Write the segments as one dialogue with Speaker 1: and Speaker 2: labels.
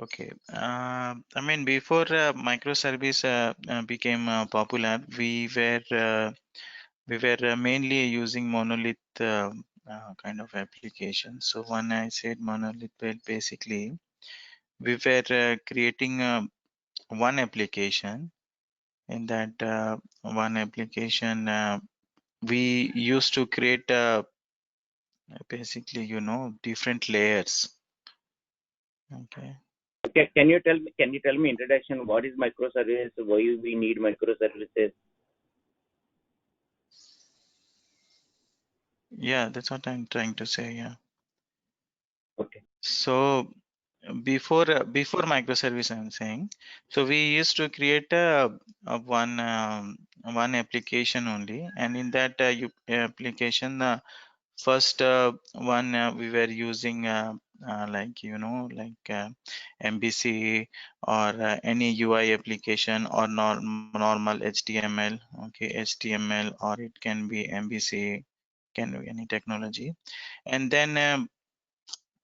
Speaker 1: Okay. I mean, before microservice became popular, we were mainly using monolith kind of application. So when I said monolith, well, basically we were creating one application. In that one application, we used to create basically, different layers. Okay.
Speaker 2: Can you tell me introduction? What is microservice? Why we need microservices?
Speaker 1: Yeah, that's what I'm trying to say. Yeah.
Speaker 2: Okay.
Speaker 1: So before microservice, I'm saying. So we used to create one application only, and in that application, first one we were using like MVC or any UI application or normal HTML. Okay, HTML, or it can be MVC, can be any technology. And then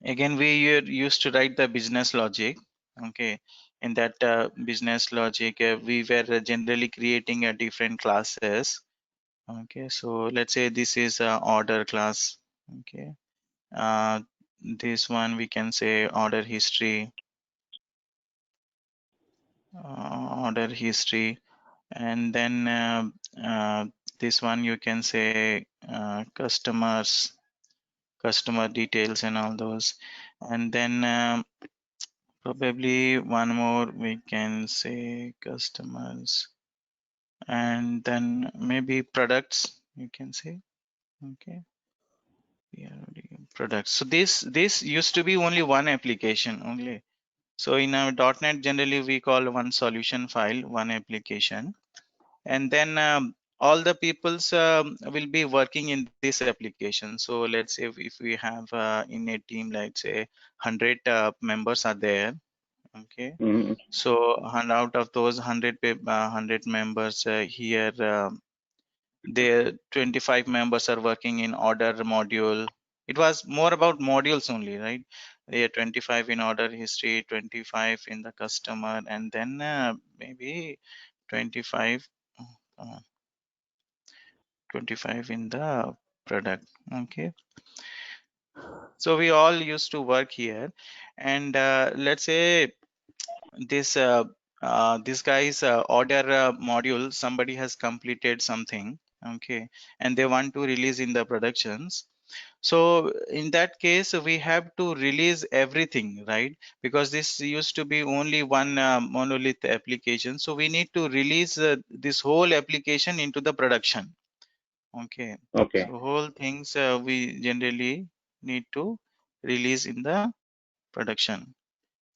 Speaker 1: again we used to write the business logic. Okay, in that business logic we were generally creating different classes. Okay, so let's say this is a order class. Okay, uh, this one we can say order history, and then this one you can say customer details and all those. And then probably one more we can say customers, and then maybe products you can say. Okay, products. So this used to be only one application only. So in our .NET generally we call one solution file, one application, and then all the peoples will be working in this application. So let's say if we have in a team, let's say 100 members are there. Okay,
Speaker 2: Mhm.
Speaker 1: so and out of those 100 members here, the 25 members are working in order module. It was more about modules only, right? Yeah, 25 in order history, 25 in the customer, and then maybe 25 uh, 25 in the product. Okay, so we all used to work here, and let's say this guy's order module, somebody has completed something. Okay, and they want to release in the productions. So in that case we have to release everything, right? Because this used to be only one monolith application, so we need to release this whole application into the production. Okay,
Speaker 2: Okay.
Speaker 1: so whole things we generally need to release in the production.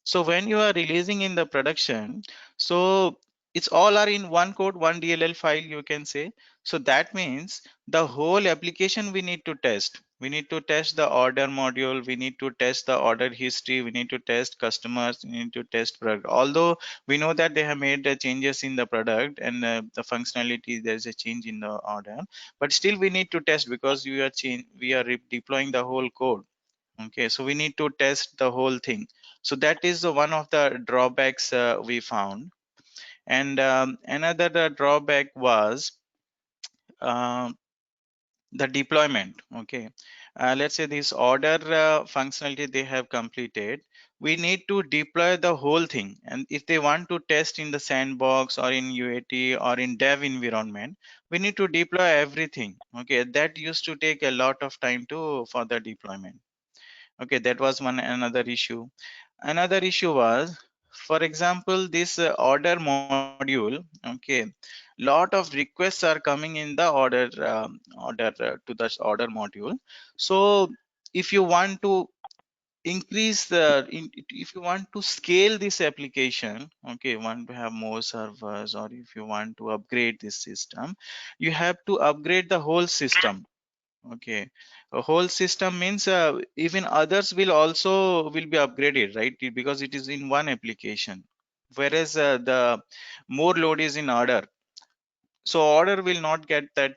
Speaker 1: So when you are releasing in the production, so it's all are in one code, one DLL file, you can say. So that means the whole application we need to test. We need to test the order module, we need to test the order history, we need to test customers, we need to test product. Although we know that they have made the changes in the product and the functionality, there's a change in the order, but still we need to test because we are deploying the whole code. Okay, so we need to test the whole thing. So that is one of the drawbacks we found. And another drawback was uh, the deployment. Okay, let's say this order functionality they have completed, we need to deploy the whole thing. And if they want to test in the sandbox or in UAT or in dev environment, we need to deploy everything. Okay, that used to take a lot of time to for the deployment. Okay, that was another issue. Another issue was, for example, this order module. Okay, lot of requests are coming in the order to the order module. So if you want to increase if you want to scale this application, okay, want to have more servers, or if you want to upgrade this system, you have to upgrade the whole system. Okay, a whole system means even others will also will be upgraded, right? Because it is in one application. Whereas the more load is in order, so order will not get that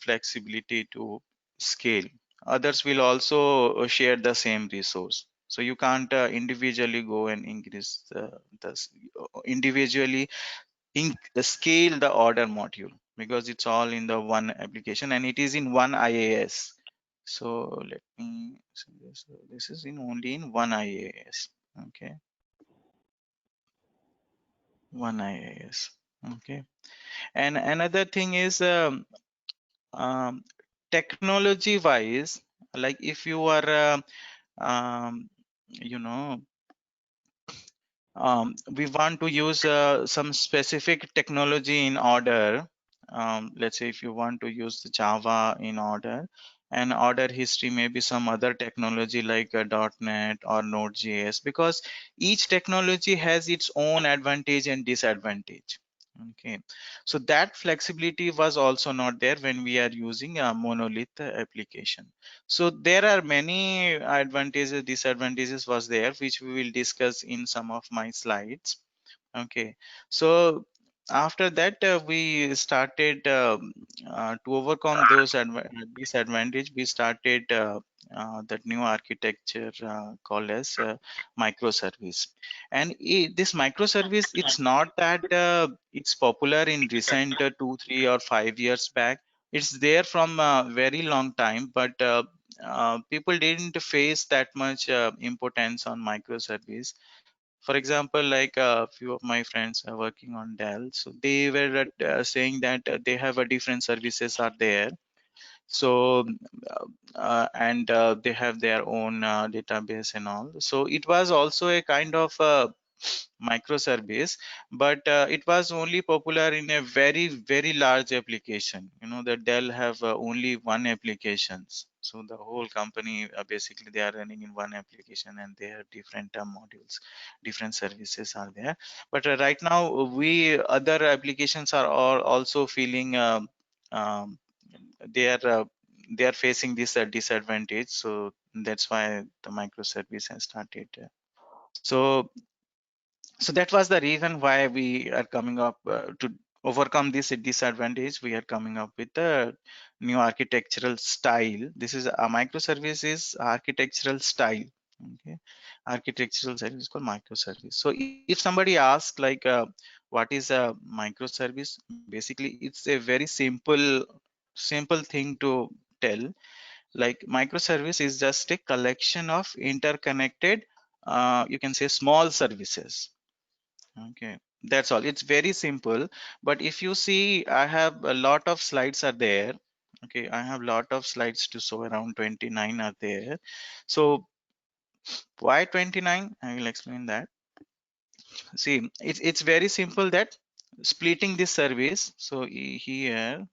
Speaker 1: flexibility to scale others will also share the same resource. So you can't individually go and increase individually scale the order module, because it's all in the one application and it is in one IaaS. So let me, so this is in only in one IaaS. Okay, one IaaS. Okay, and another thing is um, technology wise, like if you are um, you know we want to use some specific technology in order. Let's say if you want to use the Java in order, and order history maybe some other technology like .NET or Node.js, because each technology has its own advantage and disadvantage. Okay, so that flexibility was also not there when we are using a monolith application. So there are many advantages, disadvantages was there, which we will discuss in some of my slides. Okay, so after that we started to overcome those disadvantage. We started that new architecture called as microservice. And this microservice, it's not that it's popular in recent 2, 3, or 5 years back. It's there from a very long time, but people didn't face that much importance on microservice. For example, like a few of my friends are working on Dell, so they were saying that they have a different services are there. So and they have their own database and all. So it was also a kind of microservice, but it was only popular in a very very large application. You know that Dell have only one applications, so the whole company basically they are running in one application and they have different modules, different services are there. But right now we other applications are all also feeling they are uh, they are facing this disadvantage. So that's why the microservice has started. So so that was the reason why we are coming up to overcome this disadvantage. We are coming up with a new architectural style. This is a microservices architectural style. Okay, architectural style is called microservice. So if somebody asks like what is a microservice, basically it's a very simple thing to tell. Like microservice is just a collection of interconnected you can say small services. Okay, that's all. It's very simple. But if you see, I have a lot of slides are there. Okay, I have lot of slides to show, around 29 are there. So why 29? I will explain that. See, it's very simple that splitting this service. So here,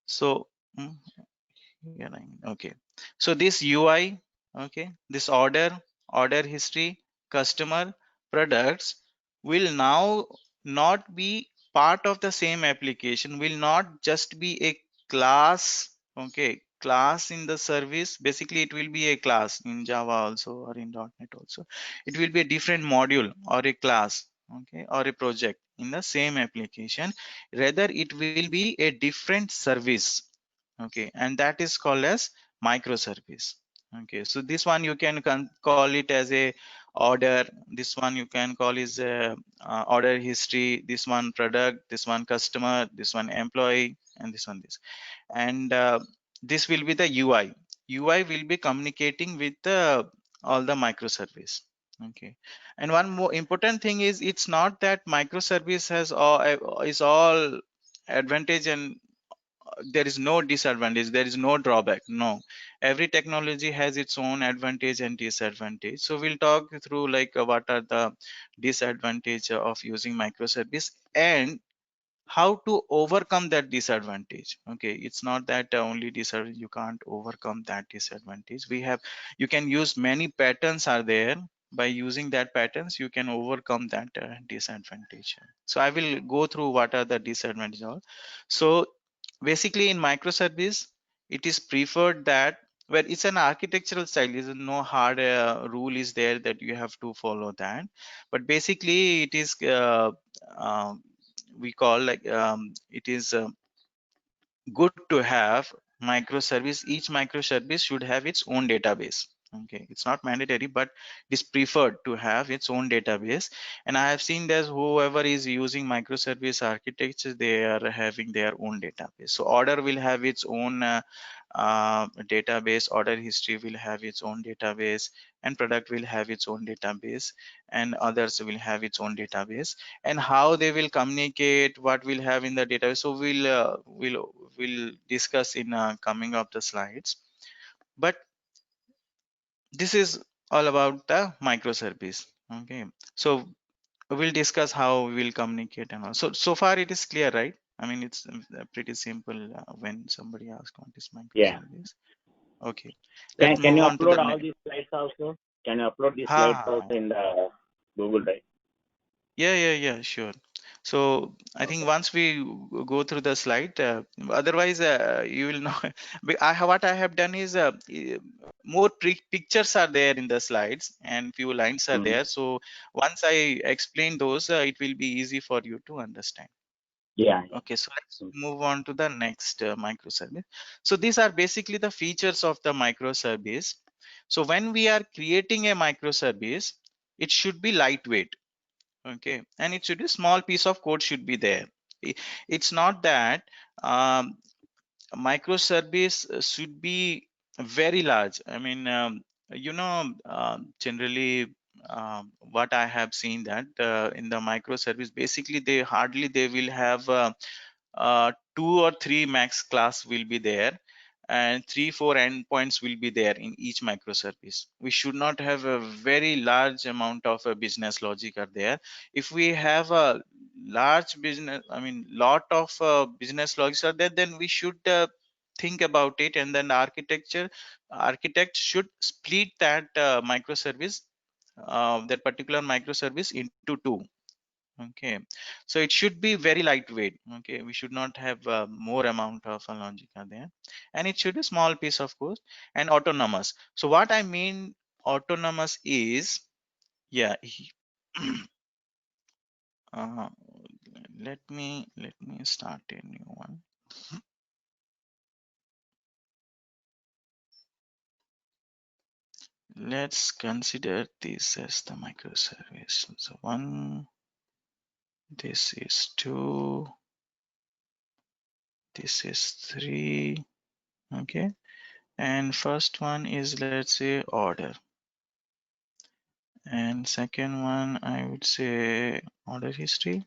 Speaker 1: so mm, here okay. So this UI, okay, this order history, customer, products will now not be part of the same application, will not just be a class. Okay, class in the service. Basically it will be a class in Java also or in .NET also. It will be a different module or a class, okay, or a project in the same application. Rather it will be a different service. Okay, and that is called as microservice. Okay, so this one you can call it as a order, this one you can call is a order history, this one product, this one customer, this one employee, and this one this. And this will be the UI will be communicating with all the microservice. Okay, and one more important thing is it's not that microservice has all is all advantage and there is no disadvantage, there is no drawback. No, every technology has its own advantage and disadvantage. So we'll talk through like what are the disadvantage of using microservice and how to overcome that disadvantage. Okay, it's not that only disadvantage, you can't overcome that disadvantage. We have, you can use many patterns are there. By using that patterns you can overcome that disadvantage. So I will go through what are the disadvantages all. So basically in microservice it is preferred that where it's an architectural style, is no hard rule is there that you have to follow that. But basically it is um, we call like it is good to have microservice, each microservice should have its own database. Okay, it's not mandatory, but it is preferred to have its own database. And I have seen that whoever is using microservice architecture, they are having their own database. So order will have its own database, order history will have its own database, and product will have its own database, and others will have its own database. And how they will communicate, what will have in the database, so we'll discuss in coming up the slides. But this is all about the microservice. Okay, so we'll discuss how we will communicate and all. So far it is clear, right? I mean, it's pretty simple when somebody asks what is
Speaker 2: Yeah.
Speaker 1: microservice. Okay, let's
Speaker 2: Can
Speaker 1: move
Speaker 2: you
Speaker 1: on to
Speaker 2: upload
Speaker 1: the
Speaker 2: all
Speaker 1: next.
Speaker 2: these slides also? Can you upload these slides
Speaker 1: Ha,
Speaker 2: also in the Google Drive?
Speaker 1: yeah, sure. So I think
Speaker 2: Okay.
Speaker 1: once we go through the slide, otherwise you will know. What I have done is more pictures are there in the slides and few lines are
Speaker 2: Mm-hmm.
Speaker 1: there. So once I explain those, it will be easy for you to understand.
Speaker 2: Yeah.
Speaker 1: Okay, so let's
Speaker 2: Mm.
Speaker 1: move on to the next microservice. So these are basically the features of the microservice. So when we are creating a microservice, it should be lightweight. Okay, and it should be small piece of code should be there. I- it's not that um, a microservice should be very large. I mean, generally what I have seen that in the microservice, basically they will have 2 or 3 max class will be there, and 3 4 endpoints will be there in each microservice. We should not have a very large amount of business logic are there. If we have a large business, I mean lot of business logics are there, then we should think about it, and then architect should split that microservice, that particular microservice into two. Okay, so it should be very lightweight. Okay, we should not have more amount of logic are there, and it should be small piece of code and autonomous. So what I mean autonomous is, yeah, uh, let me start a new one. Let's consider this as the microservice. So one, this is two, this is three. Okay, and first one is, let's say, order, and second one I would say order history,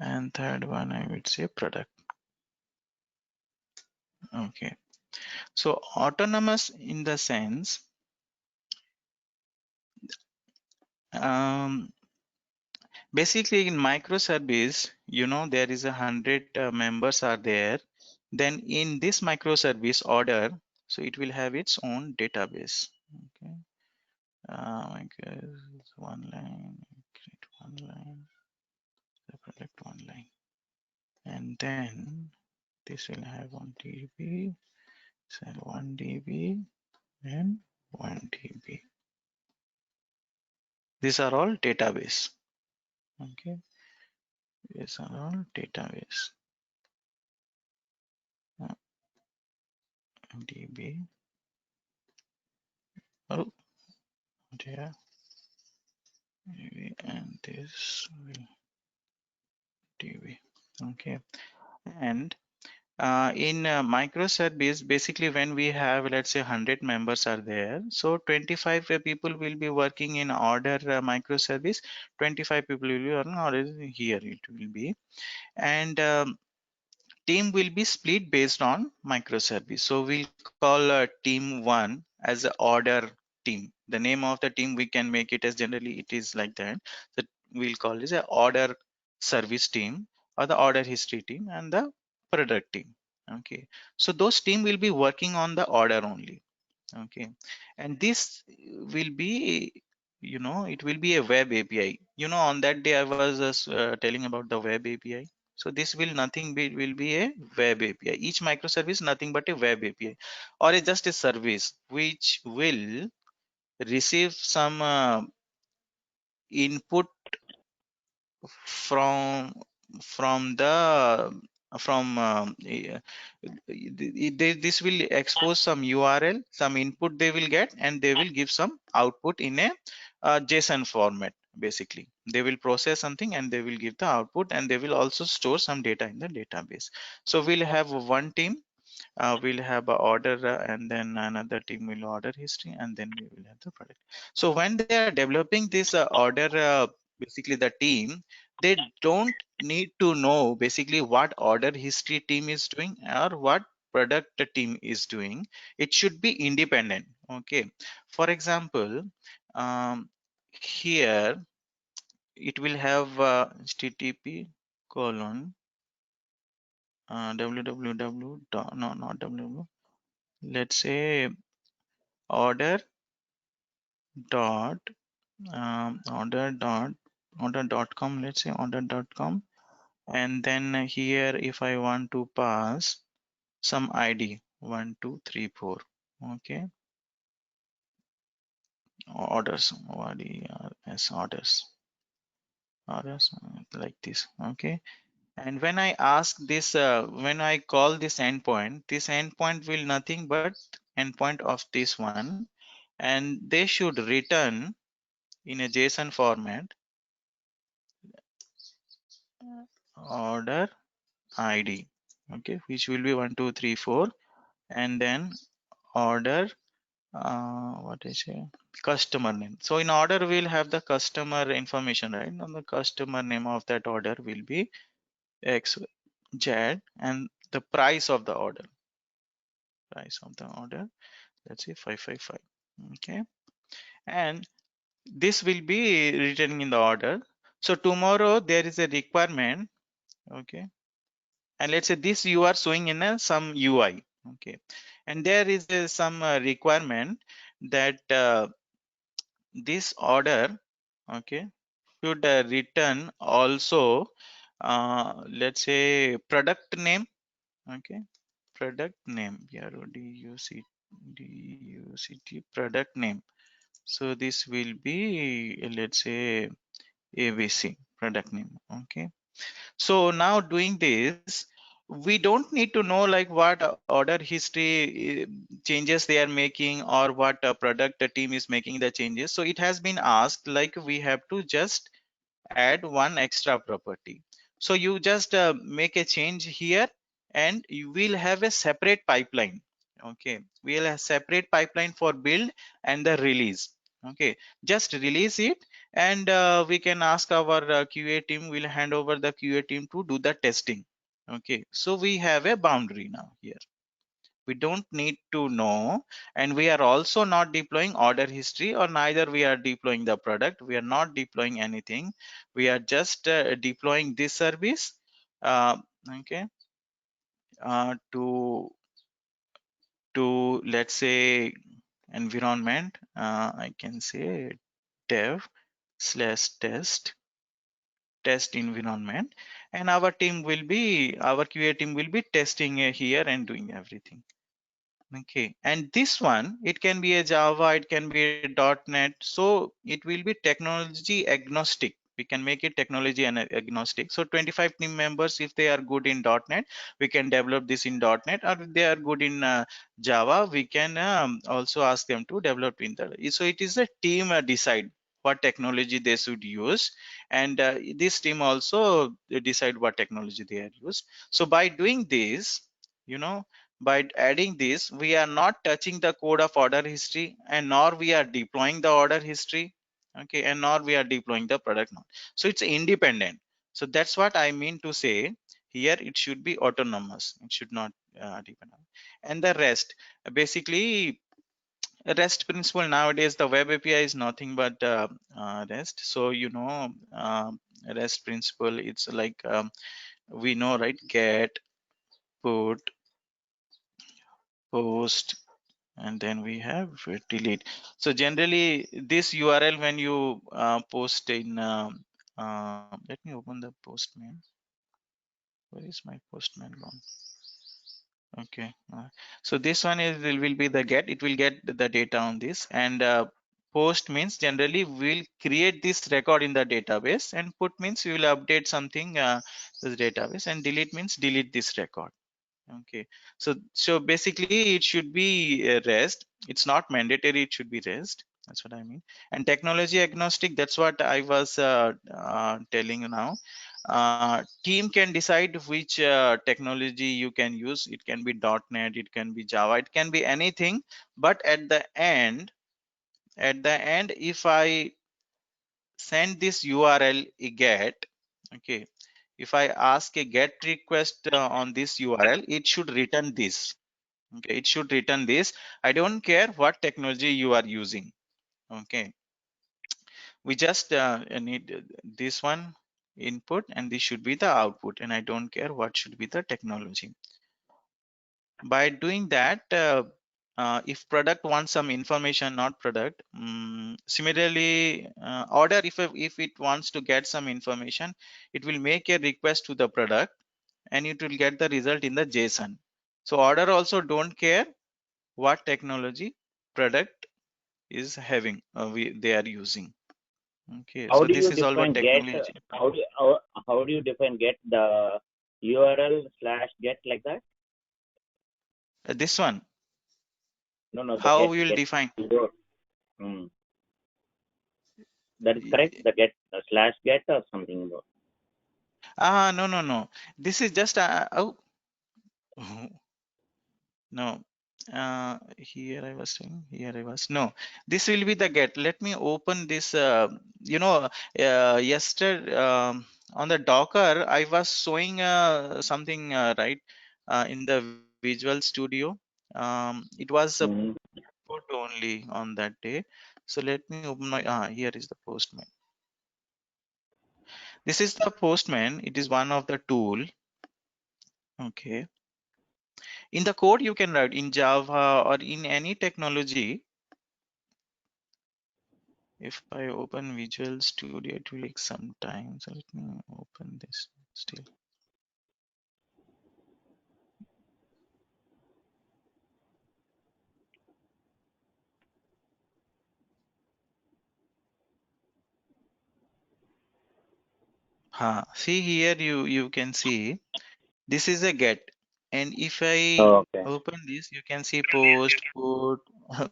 Speaker 1: and third one I would say product. Okay, so autonomous in the sense, um, basically in microservice, there is 100 members are there. Then in this microservice order, so it will have its own database. Okay, like one line, create one line, the product one line, and then this will have 1 db, so 1 db and 1 db. These are all database. Okay, these are all database. Uh, db. Oh, there. And this will db. Okay, and in microservice, basically when we have, let's say, 100 members are there, so 25 people will be working in order microservice, 25 people will be on order. Here it will be, and team will be split based on microservice. So we'll call team one as a order team. The name of the team we can make it as, generally it is like that. So we'll call this a order service team, or the order history team, and the product team. Okay, so those team will be working on the order only. Okay, and this will be, it will be a web API. On that day I was just telling about the web API. So this will nothing be, will be a web API. Each microservice nothing but a web API, or just a service which will receive some input from from the from this will expose some URL, some input they will get, and they will give some output in a JSON format. Basically, they will process something and they will give the output, and they will also store some data in the database. So we'll have one team, we'll have a order, and then another team will order history, and then we will have the product. So when they are developing this order, basically the team, they don't need to know basically what order history team is doing or what product team is doing. It should be independent. Okay, for example, here it will have http colon www dot, no, not www, let's say order dot order.com, let's say order.com, and then here if I want to pass some ID 1234, okay, orders, orders like this, okay. And when I ask this, when I call this endpoint will nothing but endpoint of this one, and they should return in a JSON format order ID, okay, which will be 1234, and then order what I say, customer name. So in order we'll have the customer information, right? And the customer name of that order will be XZ, and the price of the order, let's say 555, okay. And this will be written in the order. So tomorrow there is a requirement, okay, and let's say this you are showing in some UI, okay, and there is some requirement that this order, okay, should return also let's say product name, okay, product name, PRODUCT product name. So this will be let's say ABC product name, okay. So now doing this, we don't need to know like what order history changes they are making, or what product team is making the changes. So it has been asked like we have to just add one extra property. So you just make a change here, and you will have a separate pipeline. Okay, we'll have separate pipeline for build and the release. Okay, just release it, and we can ask our QA team, will hand over the QA team to do the testing. Okay, so we have a boundary now here. We don't need to know, and we are also not deploying order history, or neither we are deploying the product. We are not deploying anything. We are just deploying this service, uh, okay, to let's say environment, I can say dev slash test environment, and our team will be, our QA team will be testing here and doing everything. Okay, and this one, it can be a Java, it can be a .NET, so it will be technology agnostic. We can make it technology and agnostic. So 25 team members, if they are good in .NET, we can develop this in .NET, or if they are good in Java, we can also ask them to develop in the. So it is a team decide what technology they should use, and this team also decide what technology they are use. So by doing this, you know, by adding this, we are not touching the code of order history, and nor we are deploying the order history, okay, and nor we are deploying the product node. So it's independent. So that's what I mean to say here. It should be autonomous, it should not depend on. And the rest, basically REST principle nowadays, the web API is nothing but REST. So REST principle, it's like we know, right? Get, put, post, and then we have delete. So generally this URL, when you post in let me open the postman. Where is my postman gone? Okay, so this one is will be the get. It will get the data on this, and Post means generally we'll create this record in the database, and put means we will update something this database, and delete means delete this record. Okay, so basically it should be REST. It's not mandatory, it should be REST. That's what I mean. And technology agnostic, that's what I was telling you now. Team can decide which technology you can use. It can be .NET, it can be Java, it can be anything. But at the end, if I send this URL a get, okay, if I ask a get request on this URL, it should return this. Okay, it should return this. I don't care what technology you are using. Okay, we just need this one input, and this should be the output, and I don't care what should be the technology. By doing that, if product wants some information, not product, similarly order, if it wants to get some information, it will make a request to the product, and it will get the result in the JSON. So order also don't care what technology product is having, they are using. Okay,
Speaker 2: How
Speaker 1: so
Speaker 2: do
Speaker 1: this
Speaker 2: you
Speaker 1: is all about
Speaker 2: define get?
Speaker 1: technology.
Speaker 2: How do you define get the URL slash get like that?
Speaker 1: This one,
Speaker 2: No, the
Speaker 1: how
Speaker 2: get
Speaker 1: we will
Speaker 2: get.
Speaker 1: define.
Speaker 2: Hmm. That is correct. The get slash get or something.
Speaker 1: No, this is just oh, no, here I was saying, here I was, no, this will be the get. Let me open this, yesterday, on the Docker, I was showing something, right, in the Visual Studio. It was
Speaker 2: Hmm.
Speaker 1: put only on that day. So let me open my, here is the Postman. This is the Postman. It is one of the tool. Okay. In the code you can write in Java or in any technology. If I open Visual Studio, it will take some time. So let me open this still. See here, you can see this is a get, and if I
Speaker 2: Okay.
Speaker 1: open this, you can see post, put,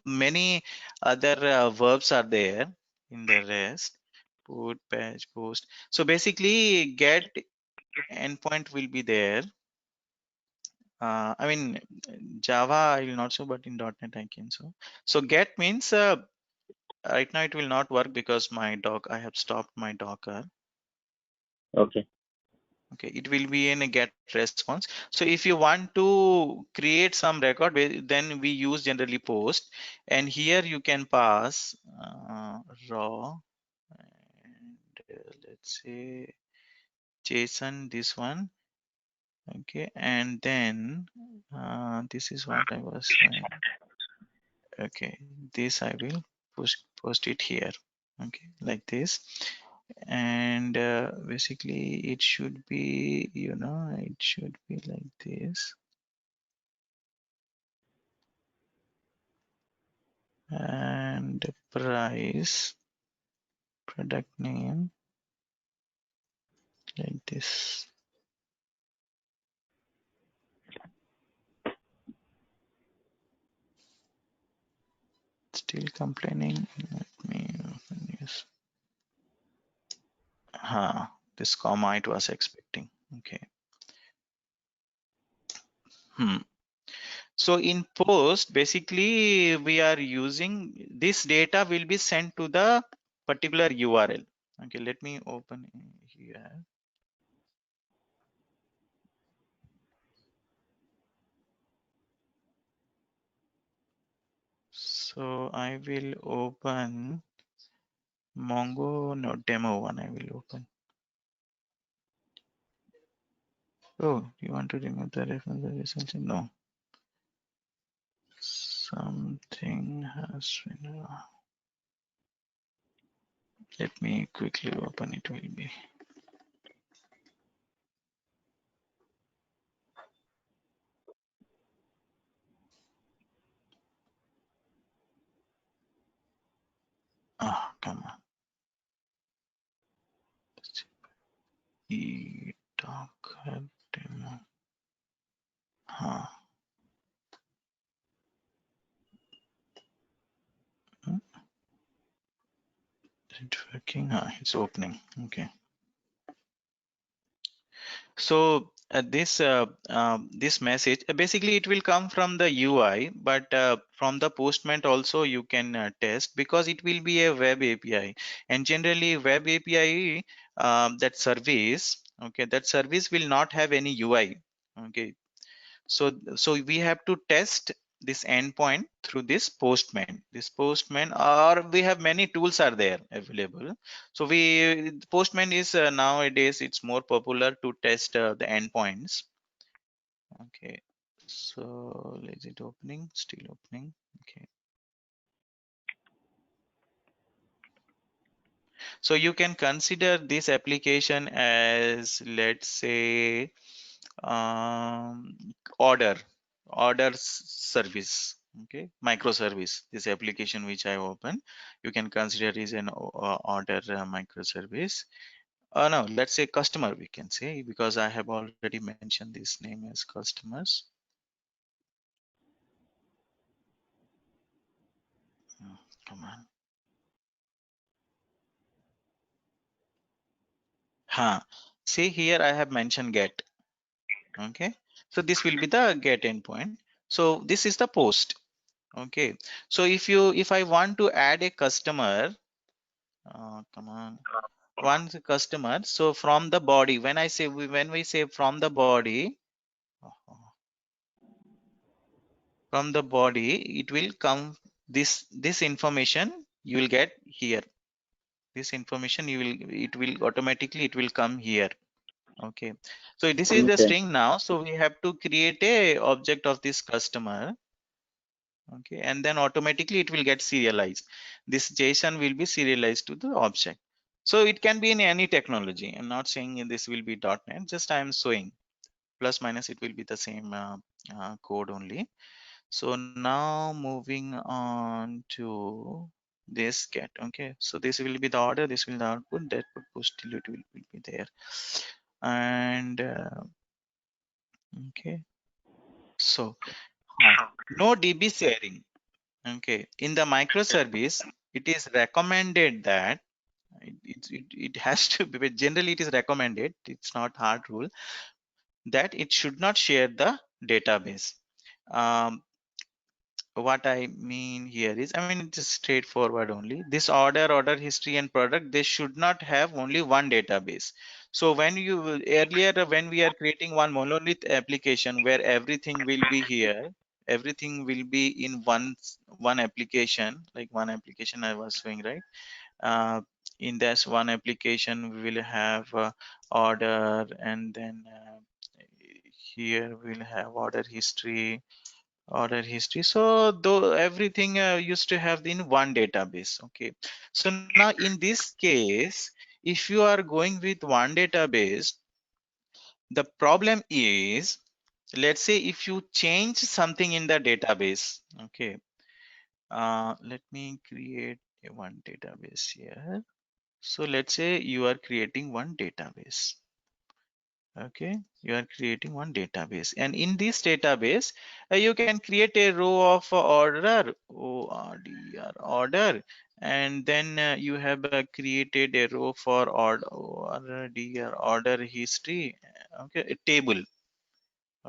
Speaker 1: many other verbs are there in the rest. Put, patch, post. So basically, get endpoint will be there. I mean, Java I will not show, but in .NET I can show. So get means right now it will not work because I have stopped my Docker.
Speaker 2: Okay.
Speaker 1: Okay, it will be in a get response. So if you want to create some record, then we use generally post, and here you can pass raw, and let's say JSON, this one. Okay, and then this is what I was showing. Okay, this I will post it here. Okay, like this. And basically it should be, it should be like this. And price, product name, like this. Still complaining. Let me open this. This comma it was expecting. Okay. So in post, basically we are using this data will be sent to the particular URL. Okay, let me open here. So I will open Mongo, no, demo one I will open. Oh, you want to remove the reference results? No. Something has been. Let me quickly open it. Will be. come on. E-Docker demo. Huh. Is it working? It's opening. Okay. So this message basically it will come from the UI, but from the Postman also you can test, because it will be a web API, and generally web API, that service, okay, that service will not have any UI. Okay, so we have to test this endpoint through this Postman, or we have many tools are there available. So Postman is nowadays it's more popular to test the endpoints. Okay, so is it opening? Still opening. Okay, so you can consider this application as, let's say, um, order service. Okay, microservice. This application which I open, you can consider is an order microservice. No, let's say customer, we can say, because I have already mentioned this name as customers. Come on. See here I have mentioned get. Okay, so this will be the get endpoint. So this is the post. Okay, so if I want to add a customer, come on, one customer, so from the body, when we say from the body, from the body, it will come, this information you will get here. This information it will automatically, it will come here. Okay, so this is the
Speaker 2: Okay.
Speaker 1: string now, so we have to create a object of this customer. Okay, and then automatically it will get serialized. This JSON will be serialized to the object. So it can be in any technology. I'm not saying this will be .NET, just I am showing plus minus it will be the same code only. So now moving on to this get. Okay, so this will be the order, this will be the output, that put push delete will be there. And okay, so no DB sharing. Okay, in the microservice, it is recommended that it has to be, but generally it is recommended, it's not hard rule, that it should not share the database. What I mean here is, I mean, it's straightforward only. This order history and product, they should not have only one database. So when you earlier, when we are creating one monolith application where everything will be here, everything will be in one application, like one application I was showing, right? In this one application, we will have order, and then here we'll have order history. So though everything used to have in one database. Okay, so now in this case, if you are going with one database, the problem is, let's say if you change something in the database. Okay, let me create a one database here. So let's say you are creating one database. Okay, you are creating one database, and in this database you can create a row of order, order, and then you have created a row for order history. Okay, a table.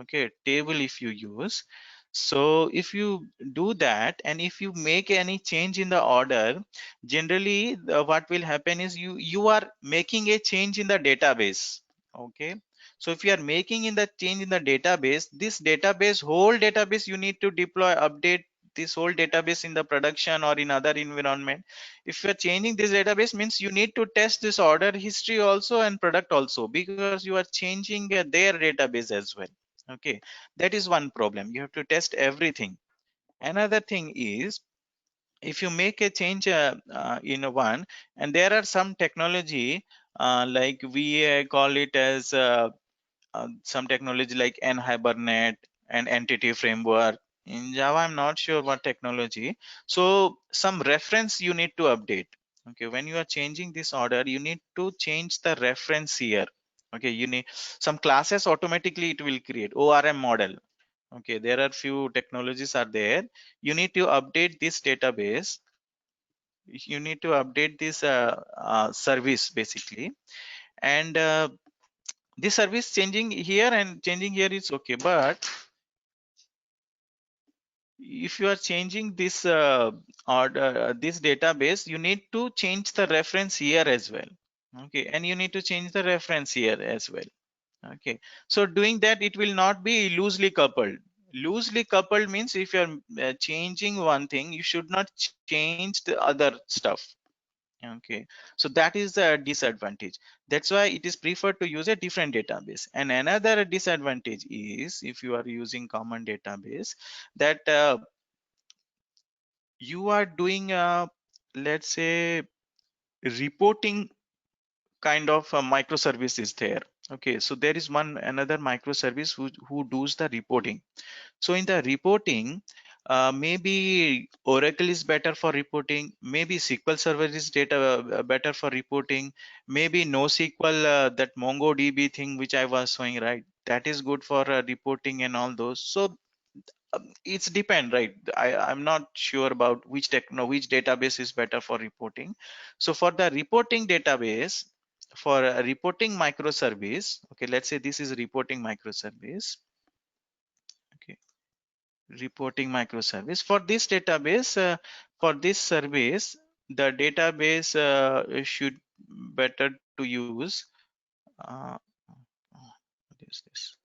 Speaker 1: Okay, table if you use. So if you do that, and if you make any change in the order, generally what will happen is you are making a change in the database. Okay, so if you are making in the change in the database, this database, whole database, you need to deploy, update this whole database in the production or in other environment. If you're changing this database, means you need to test this order history also and product also, because you are changing their database as well. Okay, that is one problem, you have to test everything. Another thing is, if you make a change in a one, and there are some technology, like we call it as some technology like NHibernate and entity framework. In Java, I'm not sure what technology. So some reference you need to update. Okay, when you are changing this order, you need to change the reference here. Okay, you need some classes automatically it will create ORM model. Okay, there are few technologies are there. You need to update this database. You need to update this service basically, and this service changing here and changing here is okay, but if you are changing this order this database, you need to change the reference here as well. Okay, and you need to change the reference here as well. Okay, so doing that, it will not be loosely coupled. Loosely coupled means if you're changing one thing, you should not change the other stuff. Okay, so that is the disadvantage. That's why it is preferred to use a different database. And another disadvantage is if you are using common database, that you are doing let's say reporting kind of a microservice is there. Okay, so there is one another microservice who does the reporting. So in the reporting, maybe Oracle is better for reporting, maybe SQL Server is data better for reporting, maybe NoSQL, that MongoDB thing which I was showing, right, that is good for reporting and all those. So it's depend, right? I'm not sure about which database is better for reporting. So for the reporting database, for a reporting microservice, okay, let's say this is reporting microservice. Okay, reporting microservice for this database, for this service, the database should better to use uh, what is this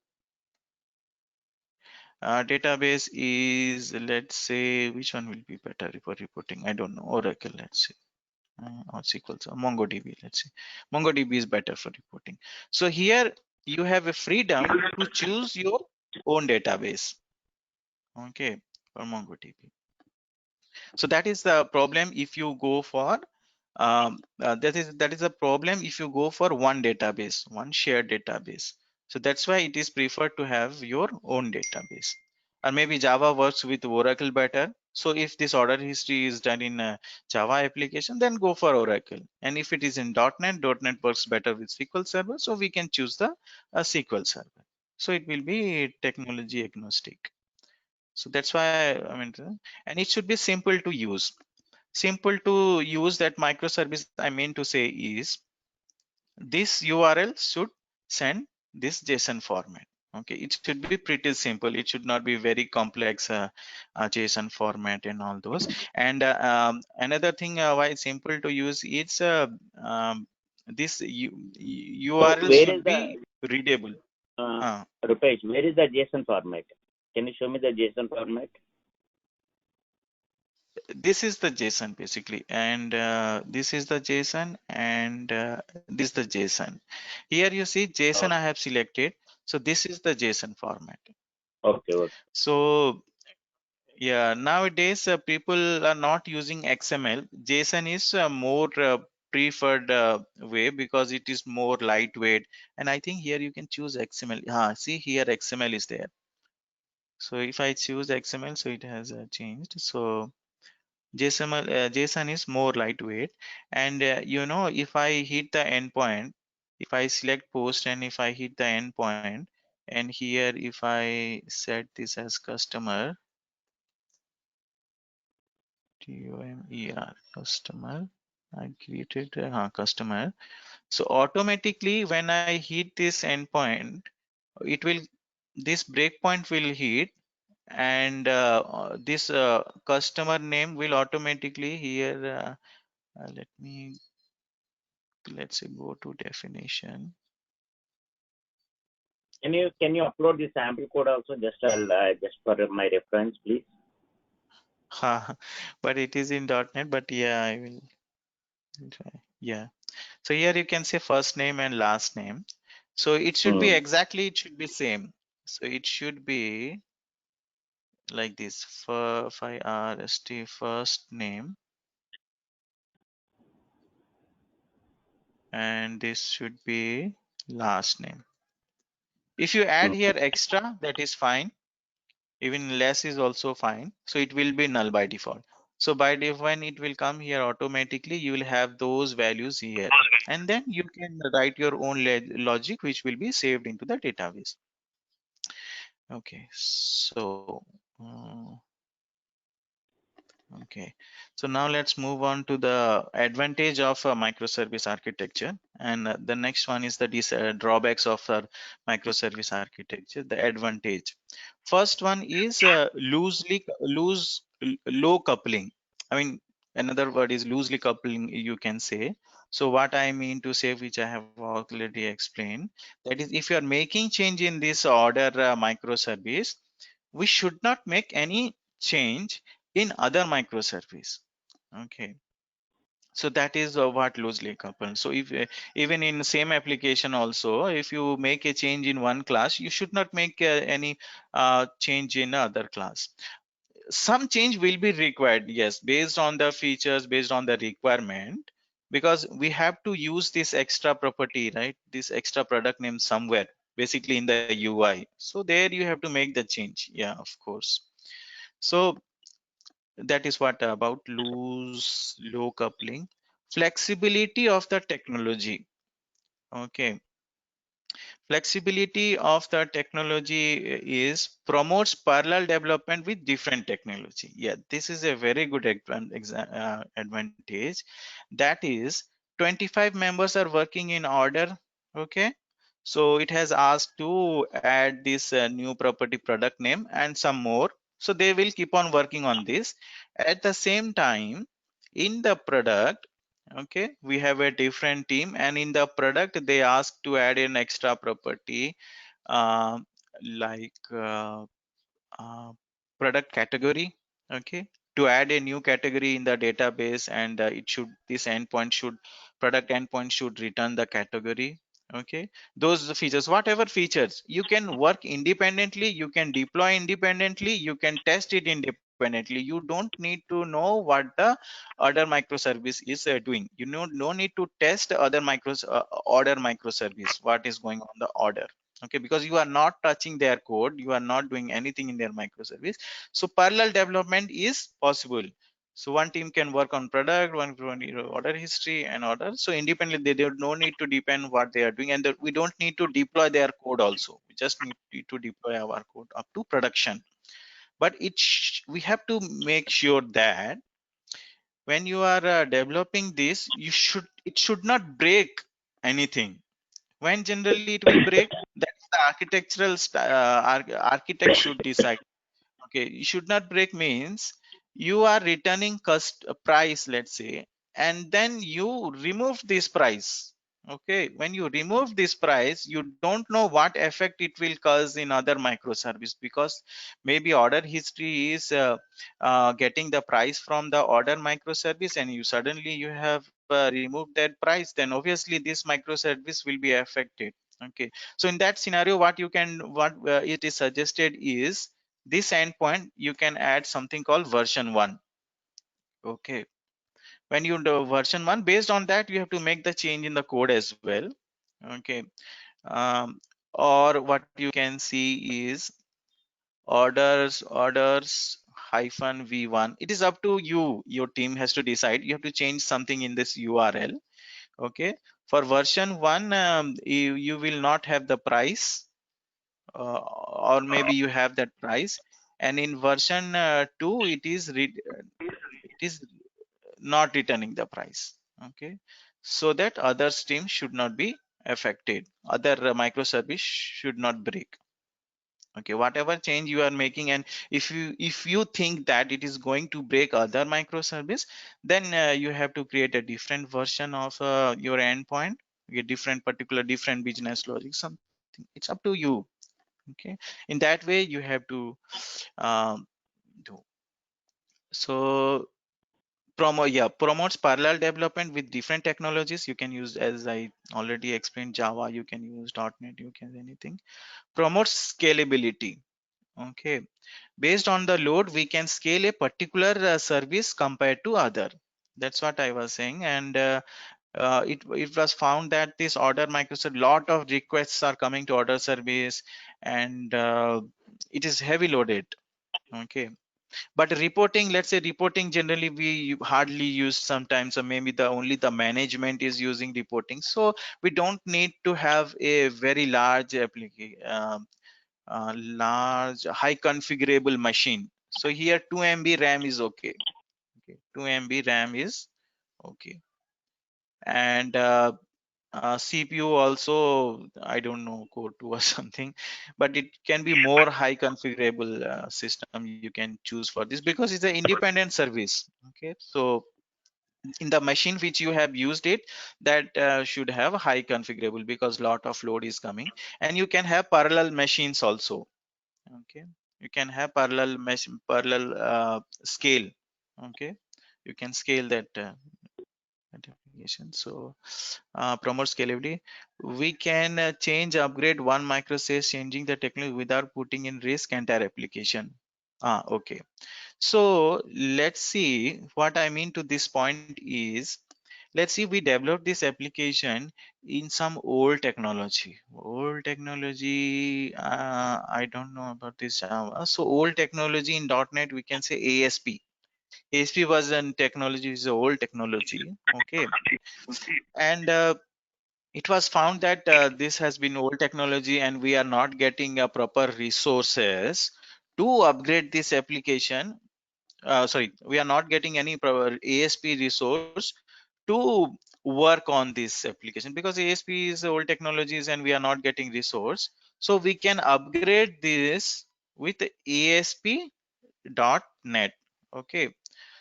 Speaker 1: database is, let's say, which one will be better for reporting? I don't know. Oracle, let's say, or SQL, so MongoDB, let's say. MongoDB is better for reporting. So here you have a freedom to choose your own database. Okay, for MongoDB. So that is the problem if you go for that is a problem if you go for one database, one shared database. So that's why it is preferred to have your own database. Or maybe Java works with Oracle better. So if this order history is done in a Java application, then go for Oracle. And if it is in .NET, .NET works better with SQL Server. So we can choose the SQL Server. So it will be technology agnostic. So that's why I mean, and it should be simple to use. Simple to use, that microservice I mean to say is this URL should send this JSON format. Okay, it should be pretty simple. It should not be very complex JSON format and all those. And another thing why it's simple to use is this
Speaker 2: So
Speaker 1: URL
Speaker 2: where is
Speaker 1: should
Speaker 2: the
Speaker 1: be readable.
Speaker 2: uh,
Speaker 1: Uh,
Speaker 2: Rupesh? Where is the JSON format? Can you show me the JSON format?
Speaker 1: this is the JSON basically, and this is the JSON, and this is the JSON. Here you see JSON
Speaker 2: Oh,
Speaker 1: I have selected. So this is the JSON format.
Speaker 2: okay, okay.
Speaker 1: So yeah, nowadays people are not using XML. JSON is a more preferred way because it is more lightweight. And I think here you can choose XML. See here XML is there. So if I choose XML, so it has changed. So JSON is more lightweight, and if I hit the endpoint, if I select post and if I hit the endpoint, and here if I set this as customer, customer, I created a customer. So automatically when I hit this endpoint, it will this breakpoint will hit, and this customer name will automatically here. Let me let's say go to definition.
Speaker 2: Can you upload the sample code also, just for my reference, please?
Speaker 1: But it is in .NET, but yeah, I will try. Yeah, so here you can say first name and last name. So it should be
Speaker 2: Hmm.
Speaker 1: exactly, it should be same. So it should be like this for FIRST first name, and this should be last name. If you add
Speaker 2: Hmm.
Speaker 1: here extra, that is fine. Even less is also fine. So it will be null by default. So by when it will come here automatically, you will have those values here, and then you can write your own logic which will be saved into the database. Okay, so okay, so now let's move on to the advantage of microservice architecture, and the next one is the drawbacks of microservice architecture. The advantage, first one is low coupling. I mean, another word is loosely coupling, you can say. So what I mean to say, which I have already explained, that is, if you are making change in this order microservice, we should not make any change in other microservice. Okay, so that is what loosely coupled. So if even in same application also, if you make a change in one class, you should not make any change in other class. Some change will be required, yes, based on the features, based on the requirement, because we have to use this extra property, right, this extra product name somewhere, basically in the UI. So there you have to make the change, yeah, of course. So that is what about low coupling. Flexibility of the technology. Okay, flexibility of the technology is promotes parallel development with different technology. Yeah, this is a very good advantage. That is, 25 members are working in order. Okay, so it has asked to add this new property product name and some more. So they will keep on working on this. At the same time, in the product, okay, we have a different team, and in the product they ask to add an extra property, uh, like uh, product category. Okay, to add a new category in the database, and it should, this endpoint should, product endpoint should return the category. Okay, those features, whatever features, you can work independently, you can deploy independently, you can test it independently. You don't need to know what the other microservice is doing. You know, no need to test other order microservice, what is going on the order. Okay, because you are not touching their code, you are not doing anything in their microservice. So parallel development is possible. So one team can work on product, one can, order history and order. So independently, they don't no need to depend what they are doing, and we don't need to deploy their code also. We just need to deploy our code up to production. But we have to make sure that when you are developing this, it should not break anything. When generally it will break, that's the architectural architect should decide. Okay, you should not break means you are returning cost price, let's say, and then you remove this price. Okay, when you remove this price, you don't know what effect it will cause in other microservice, because maybe order history is getting the price from the order microservice, and you suddenly you have removed that price, then obviously this microservice will be affected. Okay, so in that scenario, what it is suggested is, this endpoint you can add something called version 1. Okay, when you do version 1, based on that you have to make the change in the code as well. Okay, um, or what you can see is orders hyphen v1. It is up to you, your team has to decide. You have to change something in this URL. Okay, for version 1, you will not have the price, or maybe you have that price, and in version 2 it is not returning the price. Okay, so that other stream should not be affected, other microservice should not break. Okay, whatever change you are making, and if you think that it is going to break other microservice, then you have to create a different version of your endpoint, a different business logic, something. It's up to you. Okay, in that way you have to um, do. So promotes parallel development with different technologies. You can use, as I already explained, Java, you can use .NET, you can anything. Promotes scalability. Okay, based on the load we can scale a particular service compared to other. That's what I was saying. And it was found that this order microservice, lot of requests are coming to order service, and it is heavy loaded. Okay, But reporting, let's say reporting, generally we hardly use sometimes, or maybe the only the management is using reporting, so we don't need to have a very large application, large high configurable machine. So here 2 MB RAM is okay. Okay, 2 MB RAM is okay. And CPU also, I don't know, Core 2 or something, but it can be more high configurable system you can choose for this, because it's an independent service. Okay, so in the machine which you have used it, that should have high configurable, because lot of load is coming. And you can have parallel machines also. Okay, you can have parallel scale. Okay, you can scale that application. So promote scalability. We can change, upgrade one microservice, changing the technology without putting in risk entire application. Okay. So let's see what I mean to this point is, let's see, we developed this application in some old technology. Old technology, I don't know about this Java. So old technology in .NET, we can say ASP. ASP was an technology, is an old technology. Okay. And it was found that this has been old technology and we are not getting proper resources to upgrade this application. Sorry, we are not getting any proper ASP resource to work on this application, because ASP is old technologies and we are not getting resource. So we can upgrade this with ASP.NET. Okay,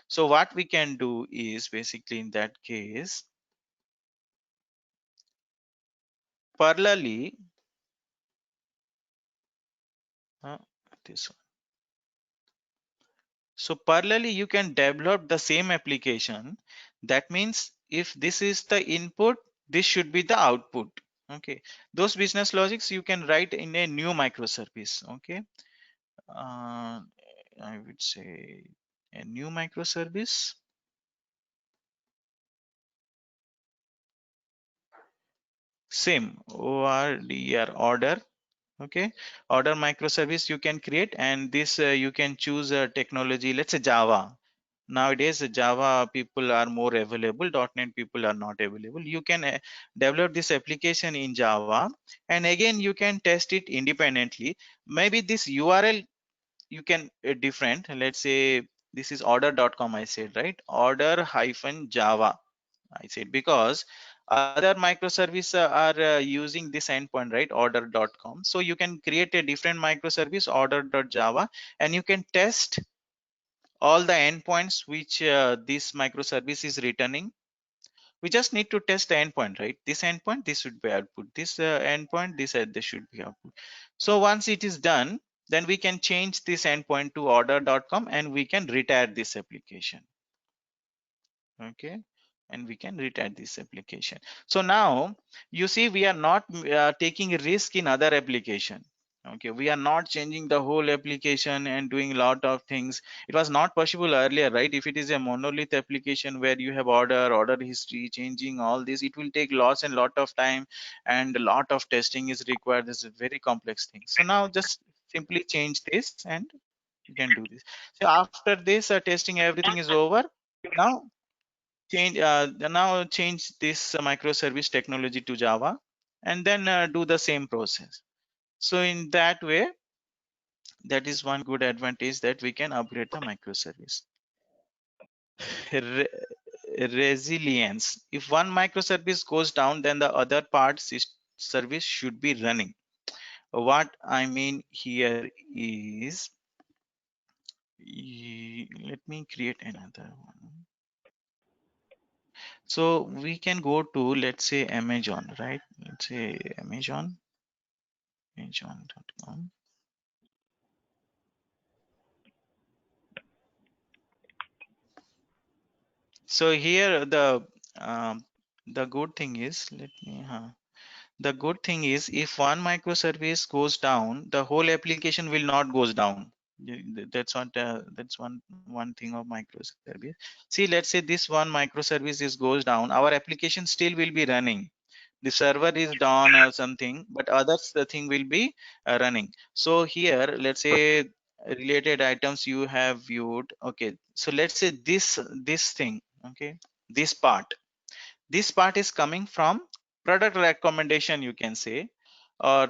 Speaker 1: so what we can do is basically in that case, parallelly, uh, this one. So parallelly, you can develop the same application. That means if this is the input, this should be the output. Okay, those business logics you can write in a new microservice. Okay, I would say a new microservice. Same ORDR, order. Okay, order microservice you can create, and this you can choose a technology, let's say Java. Nowadays Java people are more available, .NET people are not available. You can develop this application in Java, and again you can test it independently. Maybe this URL you can different, let's say this is order.com, I said, right? Order hyphen Java, I said, because other microservices are using this endpoint, right? Order.com. So you can create a different microservice, order.java, and you can test all the endpoints which this microservice is returning. We just need to test the endpoint, right? This endpoint, this should be output. This endpoint, this should be output. So once it is done, then we can change this endpoint to order.com and we can retire this application. Okay, and we can retire this application. So now you see we are not taking a risk in other application. Okay, we are not changing the whole application and doing a lot of things. It was not possible earlier, right? If it is a monolith application where you have order history, changing all this, it will take lots and lot of time, and a lot of testing is required. This is a very complex thing. So now just simply change this and you can do this. So after this testing, everything is over. Now change this microservice technology to Java, and then do the same process. So in that way, that is one good advantage, that we can upgrade the microservice. Re Resilience. If one microservice goes down, then the other service should be running. What I mean here is, let me create another one. So we can go to, let's say, Amazon, right? Let's say Amazon.com. So here um, the good thing is, the good thing is, if one microservice goes down, the whole application will not goes down. That's what that's one thing of microservice. See, let's say this one microservice is goes down, our application still will be running. The server is down or something, but others the thing will be running. So here, let's say related items you have viewed. Okay, so let's say this thing, okay, this part is coming from product recommendation, you can say, or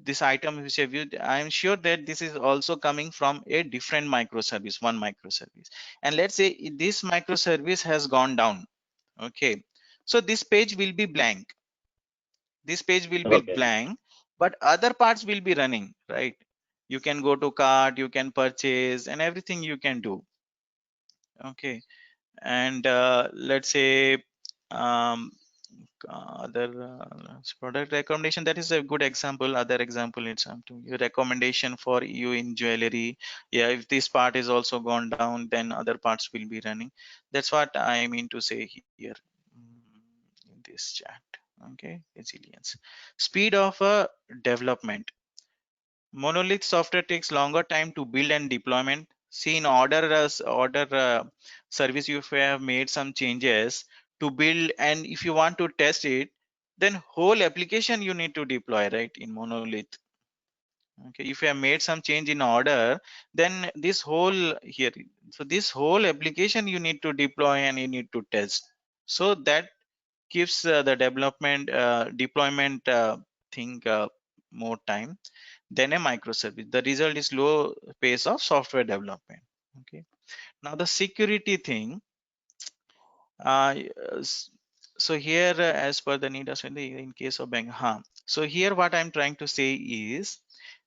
Speaker 1: this item which I viewed. I am sure that this is also coming from a different microservice, one microservice. And let's say this microservice has gone down. Okay, so this page will be blank. This page will be
Speaker 2: Okay.
Speaker 1: blank, but other parts will be running, right? You can go to cart, you can purchase, and everything you can do. Okay, and let's say um, other product recommendation, that is a good example. Other example, it's your recommendation for you in jewelry. Yeah, if this part is also gone down, then other parts will be running. That's what I mean to say here, in this chat. Okay, resilience, speed of development. Monolith software takes longer time to build and deployment. See, in order service, if you have made some changes to build, and if you want to test it, then whole application you need to deploy, right, in monolith. Okay, if you have made some change in order, then this whole here, so this whole application you need to deploy and you need to test. So that gives the development deployment thing more time than a microservice. The result is low pace of software development. Okay. Now the security thing. Uh, s- so here, as per the need of in case of bank, so here what I'm trying to say is,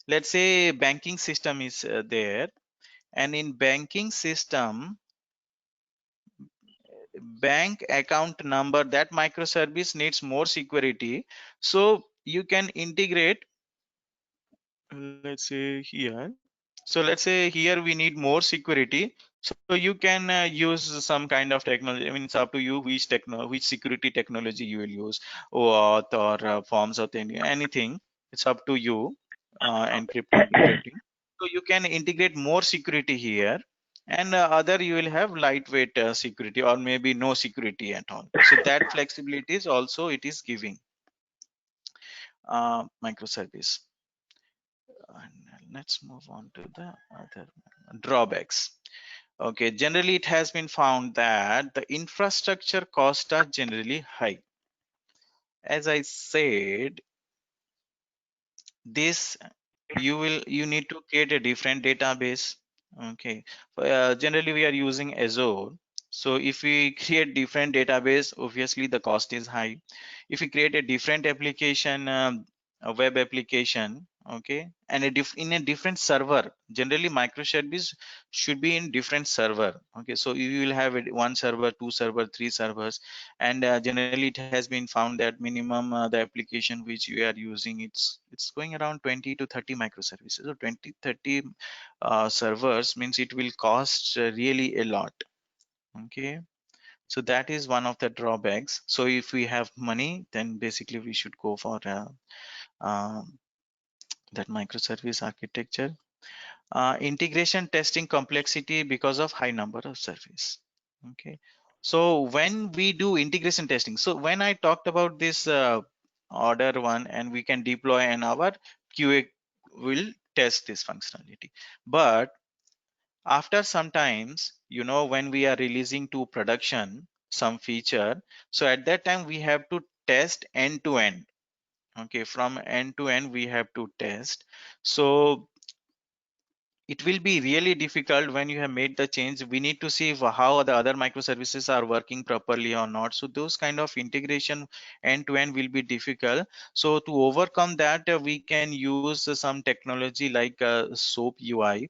Speaker 1: let's say banking system is there, and in banking system, bank account number, that microservice needs more security. So you can integrate, let's say here, so let's say here we need more security, so you can use some kind of technology. I mean, it's up to you which security technology you will use, OAuth or forms of anything. It's up to you, encrypting, decrypting. So you can integrate more security here, and other you will have lightweight security, or maybe no security at all. So that flexibility is also it is giving microservice. And let's move on to the other drawbacks. Okay, generally it has been found that the infrastructure costs are generally high. As I said, this you need to create a different database. Okay, generally we are using Azure. So if we create different database, obviously the cost is high. If we create a different application, a web application, okay, and in a different server, generally microservice should be in different server. Okay, so you will have one server, two server, three servers, and generally it has been found that minimum the application which you are using, it's going around 20 to 30 microservices. So 20 30 servers means it will cost really a lot. Okay, so that is one of the drawbacks. So if we have money, then basically we should go for um, that microservice architecture. Integration testing complexity because of high number of service. Okay, so when we do integration testing, so when I talked about this order one, and we can deploy, and our QA will test this functionality. But after sometimes, when we are releasing to production some feature, so at that time we have to test end to end. Okay, from end to end we have to test. So it will be really difficult when you have made the change. We need to see how the other microservices are working properly or not. So those kind of integration end to end will be difficult. So to overcome that, we can use some technology like SOAP UI.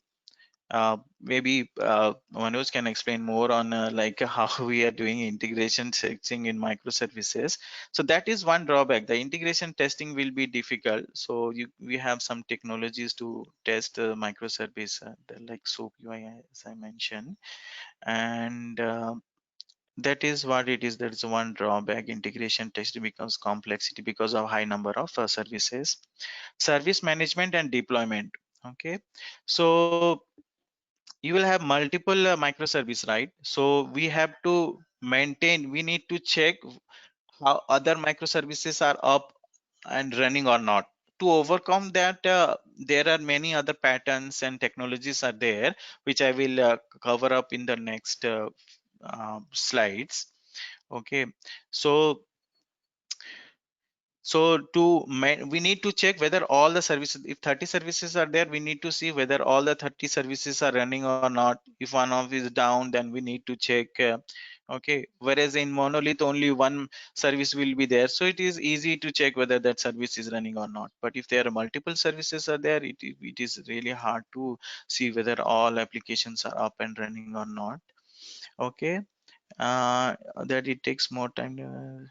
Speaker 1: Maybe Manoj can explain more on like how we are doing integration testing in microservices. So that is one drawback. The integration testing will be difficult. So we have some technologies to test microservice, like SOAP UI, as I mentioned, and that is what it is. That is one drawback. Integration testing becomes complexity because of high number of services. Service management and deployment. Okay, so you will have multiple microservice, right? So we have to maintain, we need to check how other microservices are up and running or not. to overcome that, there are many other patterns and technologies are there, which I will cover up in the next slides. Okay, so we need to check whether all the services, if 30 services are there, we need to see whether all the 30 services are running or not. If one of is down, then we need to check. Okay, whereas in monolith only one service will be there, so it is easy to check whether that service is running or not. But if there are multiple services are there, it is really hard to see whether all applications are up and running or not. Okay, that it takes more time.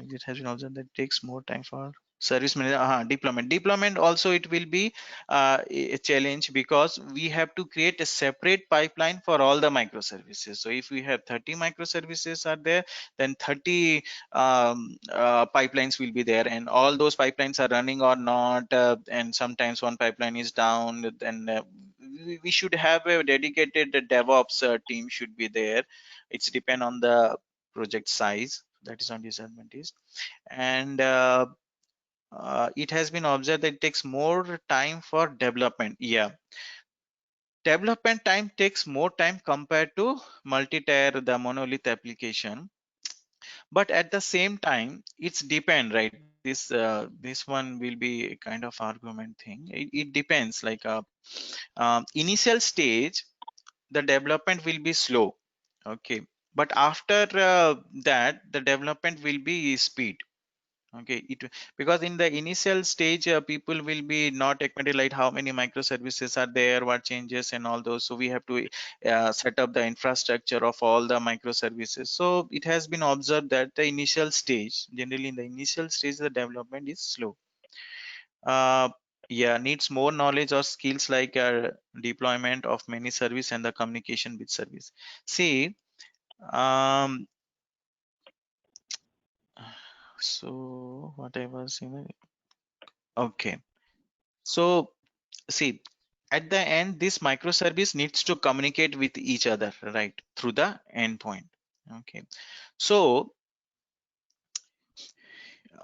Speaker 1: It has been observed that it takes more time for service manager. Deployment also it will be a challenge, because we have to create a separate pipeline for all the microservices. So if we have 30 microservices are there, then 30 pipelines will be there, and all those pipelines are running or not, and sometimes one pipeline is down. Then we should have a dedicated DevOps team should be there. It's depend on the project size. That is one disadvantage. And it has been observed that it takes more time for development. Yeah, development time takes more time compared to multi-tier, the monolith application. But at the same time, it's depend, right? This one will be a kind of argument thing. It depends. Like initial stage, the development will be slow. Okay, but after that, the development will be speed. Okay, because in the initial stage, people will be not acquainted like how many microservices are there, what changes and all those. So we have to set up the infrastructure of all the microservices. So it has been observed that the initial stage, generally in the initial stage, the development is slow. uh, yeah, needs more knowledge or skills like deployment of many service and the communication with service. See, um so what I was saying, okay, so see, at the end, this microservice needs to communicate with each other, right, through the endpoint. Okay, so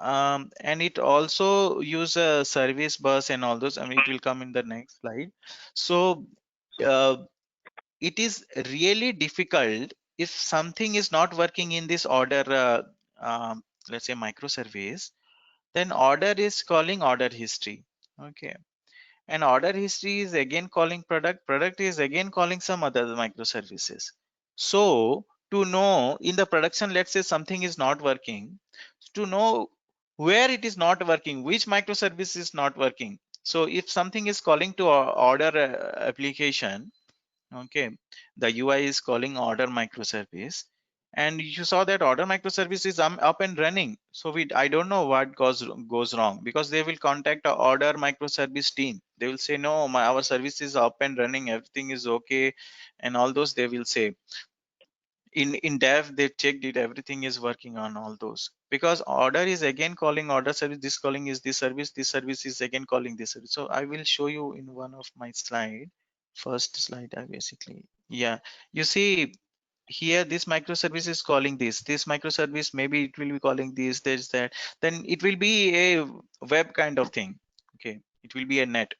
Speaker 1: and it also use a service bus and all those. I mean, it will come in the next slide. So uh, it is really difficult if something is not working in this order. Let's say microservice, then order is calling order history. Okay, and order history is again calling product is again calling some other microservices. So to know in the production, let's say something is not working, to know where it is not working, which microservice is not working. So if something is calling to order application, okay, the UI is calling order microservice, and you saw that order microservice is up and running. So I don't know what goes wrong, because they will contact the order microservice team. They will say, no, our service is up and running, everything is okay, and all those they will say. In dev, they checked it, everything is working on all those, because order is again calling order service, this calling is this service is again calling this service. So I will show you in one of my slide, first slide. I basically, yeah, you see here, this microservice is calling this microservice, maybe it will be calling this that, then it will be a web kind of thing. Okay, it will be a net.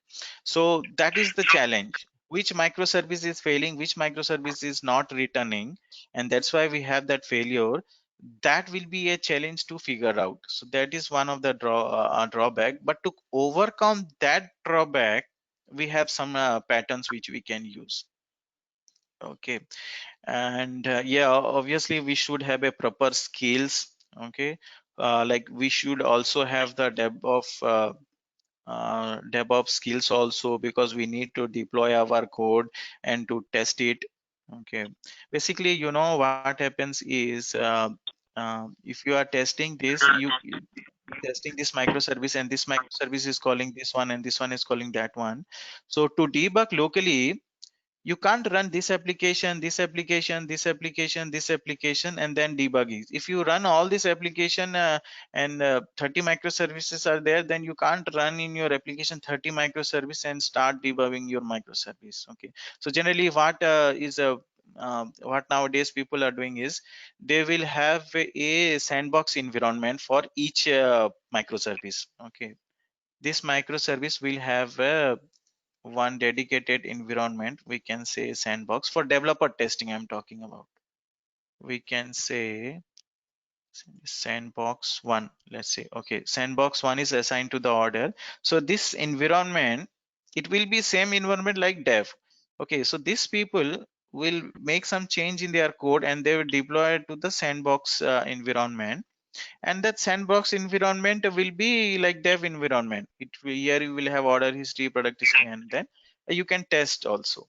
Speaker 1: So that is the challenge, which microservice is failing, which microservice is not returning, and that's why we have that failure. That will be a challenge to figure out. So that is one of the drawback. But to overcome that drawback, we have some patterns which we can use. Okay, and yeah, obviously we should have a proper skills. Okay, like we should also have the DevOps skills also, because we need to deploy our code and to test it. Okay, basically, what happens is, if you are testing this, testing this microservice, and this microservice is calling this one and this one is calling that one. So to debug locally, you can't run this application, this application, this application, this application, and then debug it. If you run all this application, and 30 microservices are there, then you can't run in your application 30 microservice and start debugging your microservice. Okay, so generally what nowadays people are doing is, they will have a sandbox environment for each microservice. Okay, this microservice will have one dedicated environment. We can say sandbox for developer testing. I'm talking about. We can say sandbox one. Let's say, okay, sandbox one is assigned to the order. So this environment, it will be same environment like dev. Okay, so these people will make some change in their code and they will deploy it to the sandbox environment, and that sandbox environment will be like dev environment. Here you will have order history, product history, and then you can test also.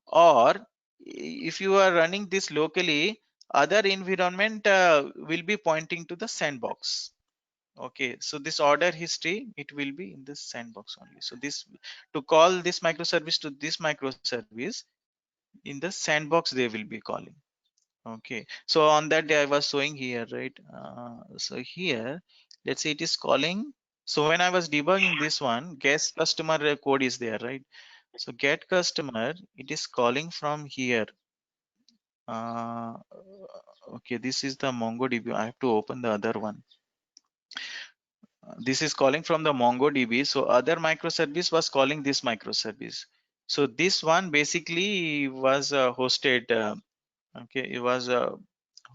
Speaker 1: Or if you are running this locally, other environment will be pointing to the sandbox. Okay, so this order history, it will be in this sandbox only. So this, to call this microservice to this microservice, in the sandbox they will be calling. Okay, so on that day I was showing here, right? So here, let's say it is calling. So when I was debugging this one, guest customer code is there, right? So get customer, it is calling from here. Uh, okay, this is the MongoDB. I have to open the other one. This is calling from the MongoDB. So other microservice was calling this microservice. So this one basically was hosted. Okay, it was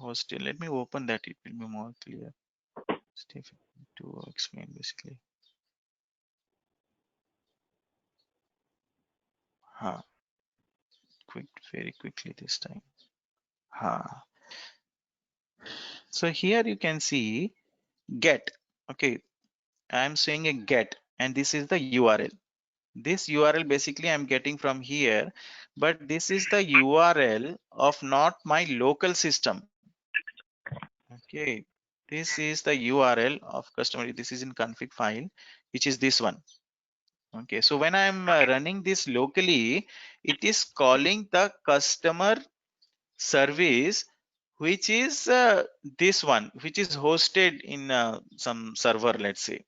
Speaker 1: hosted. Let me open that. It will be more clear. Stephen, to explain basically. Ha, very quickly this time. Ha. So here you can see get. Okay, I'm saying a get, and this is the URL. This URL basically I'm getting from here, but this is the URL of not my local system. Okay, this is the URL of customer. This is in config file, which is this one. Okay, so when I'm running this locally, it is calling the customer service, which is this one, which is hosted in some server, let's say.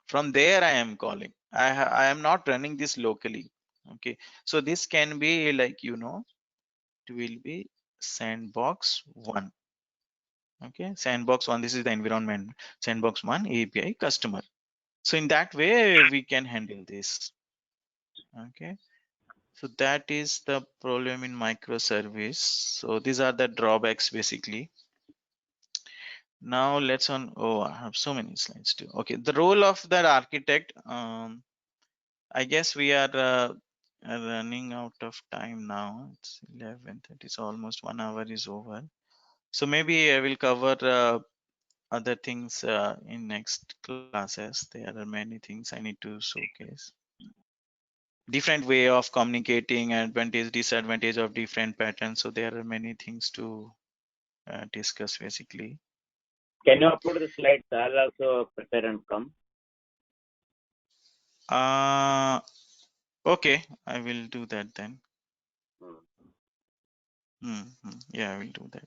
Speaker 1: From there I am calling. I am not running this locally. Okay, so this can be like, it will be sandbox one. Okay, sandbox one, this is the environment. Sandbox one API customer. So in that way we can handle this. Okay, so that is the problem in microservice. So these are the drawbacks basically. Now let's on, oh, I have so many slides too. Okay, the role of the architect. I guess we are running out of time now. It's 11:30, so almost 1 hour is over. So maybe I will cover other things in next classes. There are many things I need to showcase. Different way of communicating, advantage, disadvantage of different patterns. So there are many things to discuss basically.
Speaker 2: Can you upload the slides? I'll also prepare and come.
Speaker 1: Uh, okay, I will do that then.
Speaker 2: Hmm.
Speaker 1: Yeah, I will do that.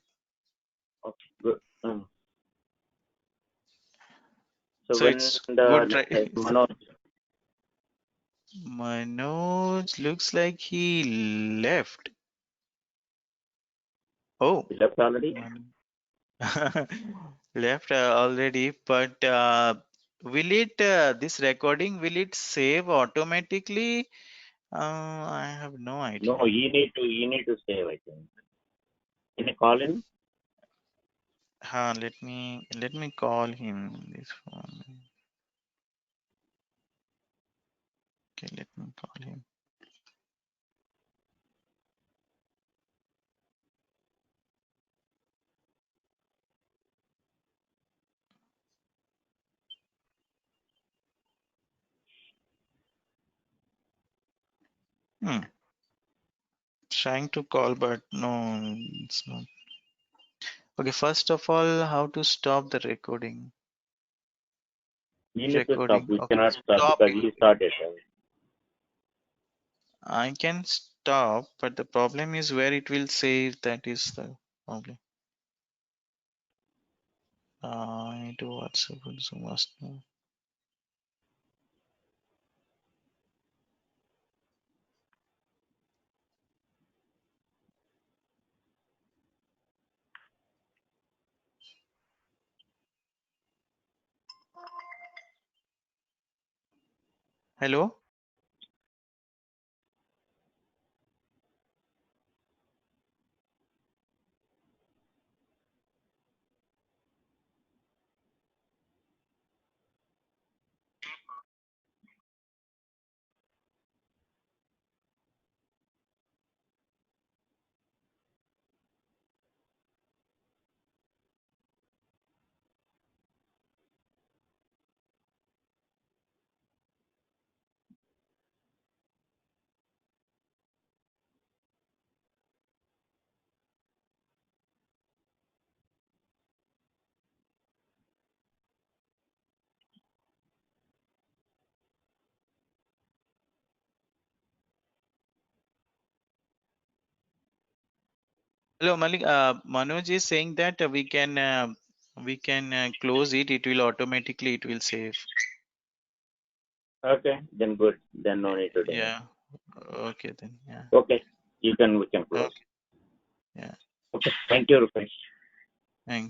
Speaker 2: Okay, good. So
Speaker 1: So
Speaker 2: when
Speaker 1: it's
Speaker 2: the
Speaker 1: good,
Speaker 2: next
Speaker 1: right?
Speaker 2: Manoj,
Speaker 1: Manoj looks like he left. Oh,
Speaker 2: he left already?
Speaker 1: Man- left already, but will it, this recording, will it save automatically? I have no
Speaker 2: No,
Speaker 1: idea.
Speaker 2: you need to save, I think. Can you call in?
Speaker 1: Let me call him this one. Okay, let me call him. Hmm. Trying to call, but no, it's not. Okay, first of all, how to stop the recording?
Speaker 2: You need to stop.
Speaker 1: Recording.
Speaker 2: We
Speaker 1: Okay,
Speaker 2: cannot stop
Speaker 1: stop.
Speaker 2: because he started.
Speaker 1: I can stop, but the problem is where it will save. That is the problem. I need to WhatsApp also must know. Hello? Hello, Malik. Manoj is saying that we can close it. It will automatically it will save.
Speaker 2: Okay, then good. Then no need to do it.
Speaker 1: Yeah. Okay then. Yeah.
Speaker 2: Okay, we can close.
Speaker 1: Okay. Yeah.
Speaker 2: Okay, thank you, Rupesh.
Speaker 1: Thanks.